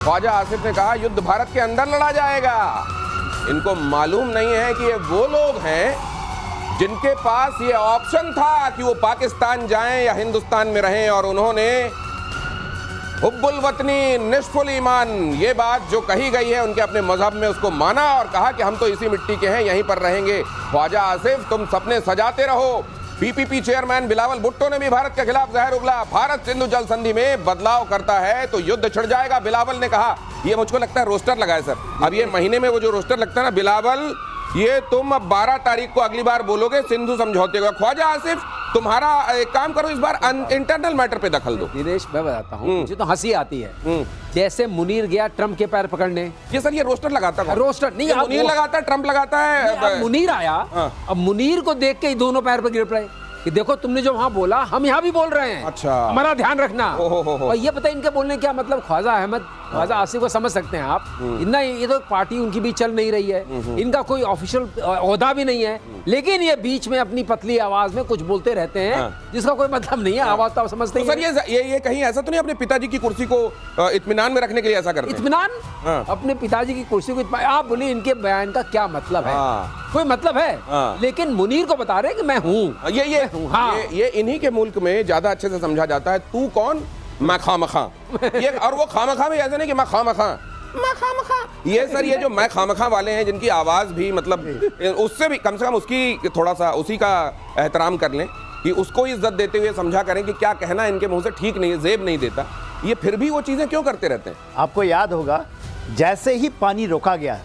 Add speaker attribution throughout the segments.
Speaker 1: ख्वाजा आसिफ ने कहा युद्ध भारत के अंदर लड़ा जाएगा। इनको मालूम नहीं है कि ये वो लोग हैं जिनके पास ये ऑप्शन था कि वो पाकिस्तान जाएं या हिंदुस्तान में रहें, और उन्होंने हुब्बुल वतनी निस्फुल ईमान, ये बात जो कही गई है उनके अपने मजहब में, उसको माना और कहा कि हम तो इसी मिट्टी के हैं, यहीं पर रहेंगे। ख्वाजा आसिफ, तुम सपने सजाते रहो। पीपीपी चेयरमैन बिलावल भुट्टो ने भी भारत के खिलाफ जहर उगला। भारत सिंधु जल संधि में बदलाव करता है तो युद्ध छिड़ जाएगा, बिलावल ने कहा। ये मुझको लगता है रोस्टर लगा है सर। अब ये महीने में वो जो रोस्टर लगता है ना, बिलावल, ये तुम अब 12 तारीख को अगली बार बोलोगे सिंधु समझौते का। ख्वाजा आसिफ, तुम्हारा एक काम करो, इस बार इंटरनल मैटर पे दखल दो।
Speaker 2: दिनेश, मैं बताता हूँ, मुझे तो हंसी आती है। जैसे मुनीर गया ट्रम्प के पैर पकड़ने,
Speaker 1: ये सर ये रोस्टर लगाता है।
Speaker 2: रोस्टर नहीं,
Speaker 1: मुनीर लगाता है, ट्रम्प लगाता है।
Speaker 2: अब मुनीर आया, अब मुनीर को देख के ही दोनों पैर पर गिर पड़े कि देखो तुमने जो वहां बोला हम यहाँ भी बोल रहे हैं।
Speaker 1: अच्छा,
Speaker 2: हमारा ध्यान रखना।
Speaker 1: और
Speaker 2: ये पता है इनके बोलने क्या मतलब। ख्वाजा अहमद, ख्वाजा आसिफ को समझ सकते हैं आप। इतना ये तो पार्टी उनकी भी चल नहीं रही है, इनका कोई ऑफिशियल ओहदा भी नहीं है, लेकिन ये बीच में अपनी पतली आवाज में कुछ बोलते रहते हैं जिसका कोई मतलब नहीं है। आवाज तो आप समझते हैं।
Speaker 1: सर ये कहीं ऐसा तो नहीं अपने पिताजी की कुर्सी को इत्मीनान में रखने के लिए ऐसा करते हैं?
Speaker 2: इत्मीनान? अपने पिताजी की कुर्सी को आप बोलिए, इनके बयान का क्या मतलब है? कोई मतलब है? लेकिन मुनीर को बता रहे कि मैं हूँ,
Speaker 1: ये इन्हीं के मुल्क में ज्यादा अच्छे से समझा जाता है। तू कौन? मैं खामखा। ये और वो खामखा भी ऐसा नहीं कि मैं खामखा, मैं खामखा। ये सर ये जो मैं खामखा वाले हैं, जिनकी आवाज भी मतलब उससे भी कम से कम उसकी थोड़ा सा उसी का एहतराम कर लें कि उसको इज्जत देते हुए समझा करें कि क्या कहना इनके मुंह से ठीक नहीं है, जेब नहीं देता। ये फिर भी वो चीजें क्यों करते रहते हैं?
Speaker 3: आपको याद होगा जैसे ही पानी रोका गया,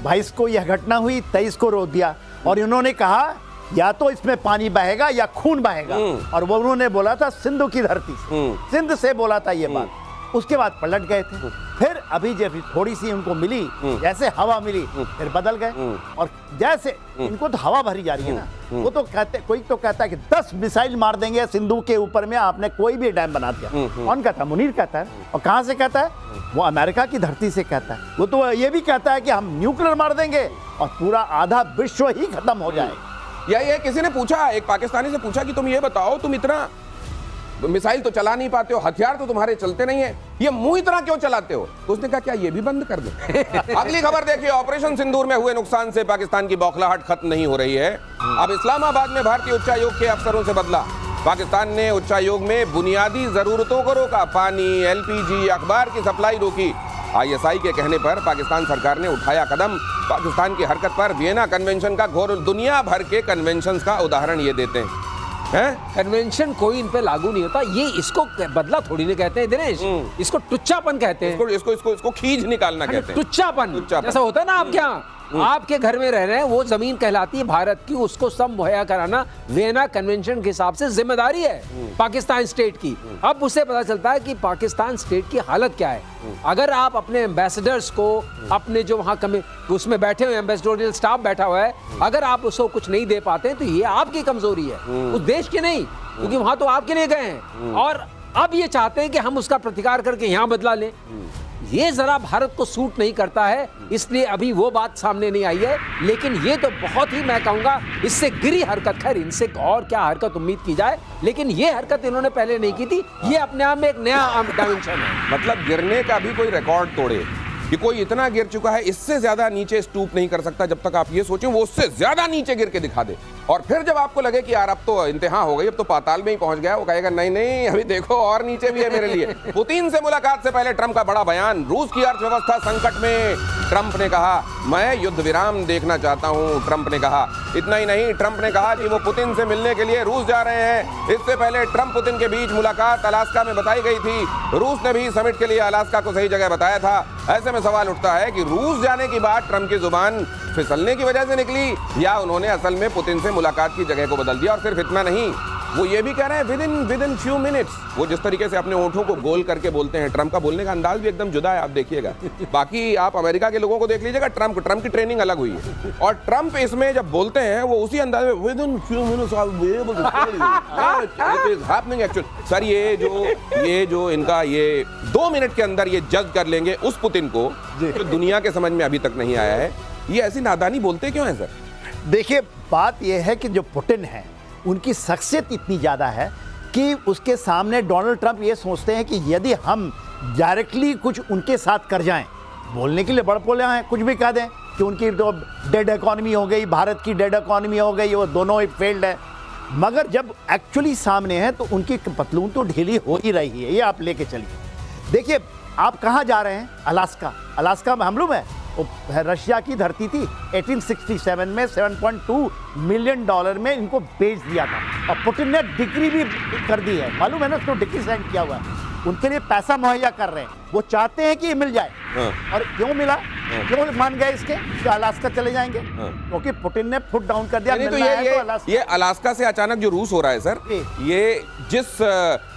Speaker 3: 22 को यह घटना हुई, 23 को रोक दिया, और इन्होंने कहा या तो इसमें पानी बहेगा या खून बहेगा, और वो उन्होंने बोला था सिंधु की धरती से, सिंध से बोला था ये बात। उसके बाद पलट गए थे। फिर अभी जब थोड़ी सी उनको मिली, जैसे हवा मिली, फिर बदल गए। और जैसे इनको तो हवा भरी जा रही है ना, वो तो कहते, कोई तो कहता है कि 10 मिसाइल मार देंगे सिंधु के ऊपर में, आपने कोई भी डैम बना दिया। कौन कहता है? मुनीर कहता है। और कहां से कहता है? वो अमेरिका की धरती से कहता है। वो तो ये भी कहता है कि हम न्यूक्लियर मार देंगे और पूरा आधा विश्व ही खत्म हो जाएगा।
Speaker 1: या ये किसी ने पूछा, एक पाकिस्तानी से पूछा कि तुम ये बताओ, तुम इतना मिसाइल तो चला नहीं पाते हो, हथियार तो तुम्हारे चलते नहीं है, ये मुंह इतना क्यों चलाते हो? तो उसने कहा क्या ये भी बंद कर दो? अगली खबर देखिए, ऑपरेशन सिंदूर में हुए नुकसान से पाकिस्तान की बौखलाहट खत्म नहीं हो रही है। अब इस्लामाबाद में भारतीय उच्चायोग के अफसरों से बदला। पाकिस्तान ने उच्चायोग में बुनियादी जरूरतों को रोका, पानी, एलपीजी, अखबार की सप्लाई रोकी। आईएसआई के कहने पर पाकिस्तान सरकार ने उठाया कदम। पाकिस्तान की हरकत पर वियना कन्वेंशन का घोर, दुनिया भर के कन्वेंशन का उदाहरण ये देते हैं।
Speaker 2: कन्वेंशन कोई इन पे लागू नहीं होता। ये इसको बदला थोड़ी नहीं कहते हैं दिनेश, इसको टुच्चापन कहते हैं।
Speaker 1: इसको खींच निकालना कहते हैं।
Speaker 2: टुच्चापन जैसा होता है ना आपके यहाँ, आपके घर में रह रहे हैं, वो जमीन कहलाती है भारत की, उसको सब मुहैया कराना वियना कन्वेंशन के हिसाब से जिम्मेदारी है पाकिस्तान स्टेट की। अब उससे पता चलता है कि पाकिस्तान स्टेट की हालत क्या है। अगर आप अपने एम्बेसडर्स को, अपने जो वहाँ उसमें बैठे हुए एम्बेसडोरियल स्टाफ बैठा हुआ है, अगर आप उसको कुछ नहीं दे पाते तो ये आपकी कमजोरी है, उस देश की नहीं, क्योंकि वहां तो आपके लिए गए हैं। और अब ये चाहते हैं कि हम उसका प्रतिकार करके यहाँ बदला लें। ये जरा भारत को सूट नहीं करता है, इसलिए अभी वो बात सामने नहीं आई है। लेकिन ये तो बहुत ही, मैं कहूंगा, इससे गिरी हरकत। खैर, इनसे और क्या हरकत उम्मीद की जाए, लेकिन ये हरकत इन्होंने पहले नहीं की थी। ये अपने आप में एक नया डायमेंशन है।
Speaker 1: मतलब गिरने का भी कोई रिकॉर्ड तोड़े कि कोई इतना गिर चुका है, इससे ज्यादा नीचे स्टूप नहीं कर सकता। जब तक आप ये सोचें वो उससे ज्यादा नीचे गिर के दिखा दे, और फिर जब आपको लगे कि यार अब तो इंतहा हो गई, अब तो पाताल में ही पहुंच गया, वो कहेगा नहीं नहीं, अभी देखो और नीचे भी है मेरे लिए। पुतिन से मुलाकात से पहले ट्रंप का बड़ा बयान। रूस की अर्थव्यवस्था संकट में, ट्रंप ने कहा मैं युद्ध विराम देखना चाहता हूं। ट्रंप ने कहा इतना ही नहीं, ट्रंप ने कहा कि वो पुतिन से मिलने के लिए रूस जा रहे हैं। इससे पहले ट्रंप पुतिन के बीच मुलाकात अलास्का में बताई गई थी। रूस ने भी समिट के लिए अलास्का को सही जगह बताया था। ऐसे में सवाल उठता है कि रूस जाने की बात ट्रंप की जुबान फिसलने की वजह से निकली, या उन्होंने असल में पुतिन से मुलाकात की जगह को बदल दिया। और सिर्फ इतना नहीं, वो ये भी कह रहे हैं विद इन फ्यू मिनट्स। वो जिस तरीके से अपने होठों को गोल करके बोलते हैं, ट्रंप का बोलने का अंदाज भी एकदम जुदा है, आप देखिएगा। बाकी आप अमेरिका के लोगों को देख लीजिएगा, ट्रंप की ट्रेनिंग अलग हुई है। और ट्रंप इसमें जब बोलते हैं वो उसी अंदाज में within few minutes I will be able to tell you it is happening actually. Sir ये जो इनका ये 2 मिनट के अंदर ये जज कर लेंगे उस पुतिन को, जो दुनिया के समझ में अभी तक नहीं आया है, ये ऐसी नादानी बोलते क्यों है सर?
Speaker 3: देखिए, बात यह है कि जो पुतिन है उनकी शख्सियत इतनी ज़्यादा है कि उसके सामने डोनाल्ड ट्रंप ये सोचते हैं कि यदि हम डायरेक्टली कुछ उनके साथ कर जाएं, बोलने के लिए बड़पोले हैं, कुछ भी कह दें कि उनकी तो डेड इकोनॉमी हो गई, भारत की डेड इकोनॉमी हो गई, वो दोनों ही फेल्ड है। मगर जब एक्चुअली सामने है तो उनकी पतलून तो ढीली हो ही रही है। ये आप लेके चलिए। देखिए आप कहाँ जा रहे हैं? अलास्का। अलास्का में मालूम है वो रशिया की धरती थी। 1867 में $7.2 मिलियन में इनको बेच दिया था और पुतिन ने डिग्री भी कर दी है, मालूम है ना, उसको डिग्री साइन किया हुआ है। उनके लिए पैसा मुहैया कर रहे हैं, वो चाहते हैं कि ये मिल जाए। और क्यों मिला? क्यों मान गए इसके कि अलास्का चले जाएंगे? क्योंकि पुतिन ने फुट डाउन कर दिया।
Speaker 1: तो ये अलास्का से अचानक जो रूस हो रहा है सर, ये जिस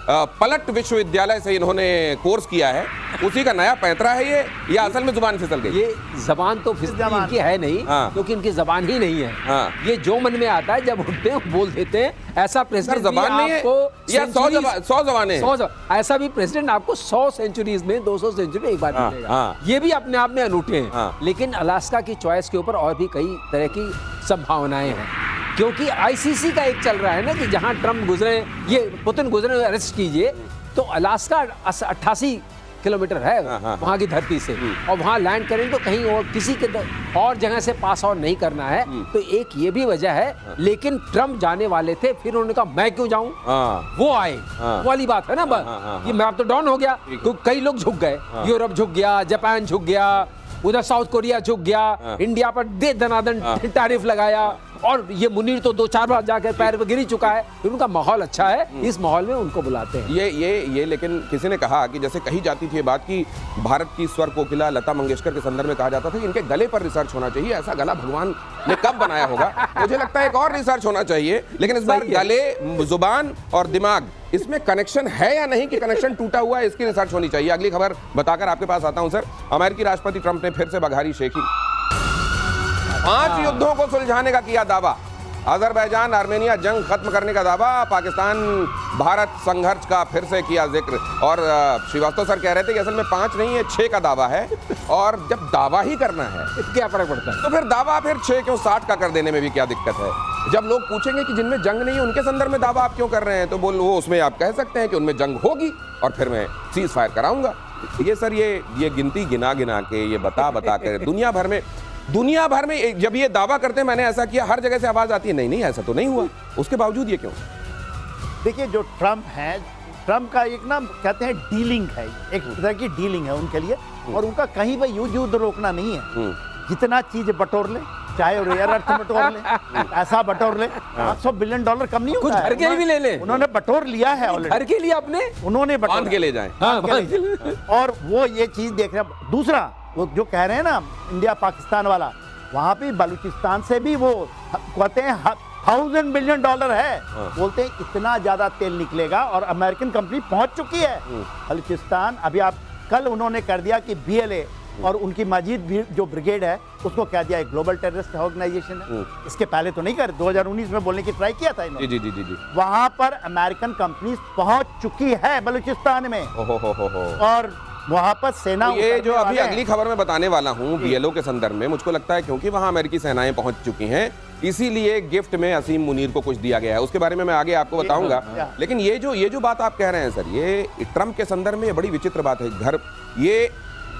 Speaker 1: पलट विश्वविद्यालय से इन्होंने कोर्स किया है उसी का नया पैंतरा है ये, या असल में जुबान फिसल गई?
Speaker 2: ये जबान तो फिसली इनकी है नहीं, क्योंकि इनकी जबान ही नहीं है। ये जो मन में आता है जब उठते हैं बोल देते हैं। ऐसा प्रेसिडेंट
Speaker 1: जबान नहीं है या 100 जबानें?
Speaker 2: ऐसा भी प्रेसिडेंट आपको 100 सेंचुरीज में 200 सेंचुरी एक बार मिलेगा। ये भी अपने आप में अनूठे हैं। लेकिन अलास्का की चॉइस के ऊपर और भी कई तरह की संभावनाएं हैं, क्योंकि आईसीसी का एक चल रहा है ना कि जहां ट्रम्प गुजरे, ये पुतिन गुजरे, अरेस्ट कीजिए, तो अलास्का 88 किलोमीटर है वहां की धरती से, और वहां लैंड करें तो कहीं और किसी के और जगह से पास ऑन नहीं करना है। तो एक ये भी वजह है। लेकिन ट्रम्प जाने वाले थे, फिर उन्होंने कहा मैं क्यों जाऊं, वो आए, वो वाली बात है ना। ये मैप तो डाउन हो गया, तो कई लोग झुक गए। यूरोप झुक गया, जापान झुक गया, उधर साउथ कोरिया झुक गया, इंडिया पर दे दनादन टैरिफ लगाया, और ये मुनीर तो 2-4 बार जाकर पैर पे गिरी चुका है। फिर उनका माहौल अच्छा है, इस माहौल में उनको बुलाते हैं।
Speaker 1: ये लेकिन किसी ने कहा कि जैसे कही जाती थी ये बात कि भारत की स्वर कोकिला लता मंगेशकर के संदर्भ में कहा जाता था कि इनके गले पर रिसर्च होना चाहिए। ऐसा गला भगवान ने कब बनाया होगा? मुझे लगता है एक और रिसर्च होना चाहिए। लेकिन इस बार गले, जुबान और दिमाग, इसमें कनेक्शन है या नहीं कि कनेक्शन टूटा हुआ है, इसकी रिसर्च होनी चाहिए। अगली खबर बताकर आपके पास आता हूं सर। अमेरिकी राष्ट्रपति ट्रंप ने फिर से बघारी शेखी। 5 युद्धों को सुलझाने का किया दावा। अजरबैजान आर्मेनिया जंग खत्म करने का दावा। पाकिस्तान भारत संघर्ष का फिर से किया जिक्र। और श्रीवास्तव सर कह रहे थे कि असल में 5 नहीं है 6 का दावा है, और जब दावा ही करना है
Speaker 2: क्या फर्क पड़ता है?
Speaker 1: तो फिर दावा फिर 6 क्यों 60 का कर देने में भी क्या दिक्कत है? जब लोग पूछेंगे कि जिनमें जंग नहीं है उनके संदर्भ में दावा आप क्यों कर रहे हैं, तो बोल वो उसमें आप कह सकते हैं कि उनमें जंग होगी और फिर मैं सीज फायर कराऊंगा। ये सर ये गिनती गिना गिना के, ये बता के दुनिया भर में जब ये दावा करते हैं मैंने ऐसा किया, हर जगह से आवाज आती है नहीं ऐसा तो नहीं हुआ। उसके बावजूद ये क्यों?
Speaker 3: देखिए जो ट्रम्प है, ट्रम्प का एक ना कहते हैं डीलिंग है, एक तरह की डीलिंग है उनके लिए, और उनका कहीं पर युद्ध रोकना नहीं है। जितना चीज बटोर ले, चाहे रेयर अर्थ बटोर ले, ऐसा बटोर ले, $800 बिलियन कम नहीं होता है।
Speaker 2: घर के लिए भी ले ले,
Speaker 3: उन्होंने बटोर लिया है ऑलरेडी।
Speaker 2: घर के लिए अपने
Speaker 3: उन्होंने
Speaker 1: बांध के ले जाए।
Speaker 3: और वो ये चीज देख रहे हैं। दूसरा वो जो कह रहे हैं ना इंडिया पाकिस्तान वाला, वहां पे बलूचिस्तान से भी वो कहते हैं $1,000 बिलियन है। बोलते हैं इतना ज्यादा तेल निकलेगा, और अमेरिकन कंपनी पहुंच चुकी है बलूचिस्तान। अभी आप कल उन्होंने कर दिया कि BLA और उनकी मजीद जो ब्रिगेड है उसको कह दिया एक ग्लोबल टेररिस्ट ऑर्गेनाइजेशन है। इसके पहले तो नहीं कर, 2019 में बोलने की ट्राई किया था इन्होंने।
Speaker 1: जी।
Speaker 3: वहां पर अमेरिकन कंपनी पहुंच चुकी है बलूचिस्तान में, और वहां पर सेना,
Speaker 1: ये जो अभी अगली खबर में बताने वाला हूं BLO के संदर्भ में, मुझको लगता है क्योंकि वहां अमेरिकी सेनाएं पहुंच चुकी हैं, इसीलिए गिफ्ट में असीम मुनीर को कुछ दिया गया है। उसके बारे में मैं आगे आपको बताऊंगा। लेकिन ये जो बात आप कह रहे हैं सर, ये ट्रंप के संदर्भ में ये बड़ी विचित्र बात है।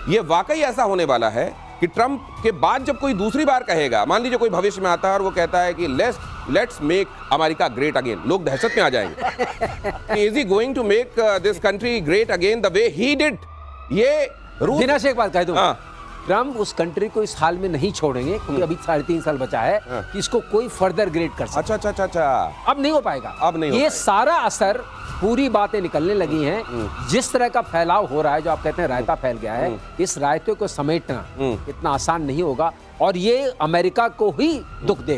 Speaker 1: ये वाकई ऐसा होने वाला है कि ट्रंप के बाद जब कोई दूसरी बार कहेगा, मान लीजिए कोई भविष्य में आता है और वो कहता है कि let's make America great again, लोग दहशत में आ जाएंगे। Is he going to make this country great again the way he did? ये
Speaker 2: दिना से एक बात कह दूं, ट्रम्प उस कंट्री को इस हाल में नहीं छोड़ेंगे, क्योंकि अभी 3.5 साल बचा है कि इसको कोई फर्दर ग्रेड कर सके।
Speaker 1: अच्छा।
Speaker 2: अब नहीं हो पाएगा।
Speaker 1: अब नहीं
Speaker 2: ये सारा असर, पूरी बातें निकलने लगी हैं। जिस तरह का फैलाव हो रहा है, जो आप कहते हैं रायता फैल गया है, इस रायते को समेटना इतना आसान नहीं होगा, और ये अमेरिका को ही दुख देगा।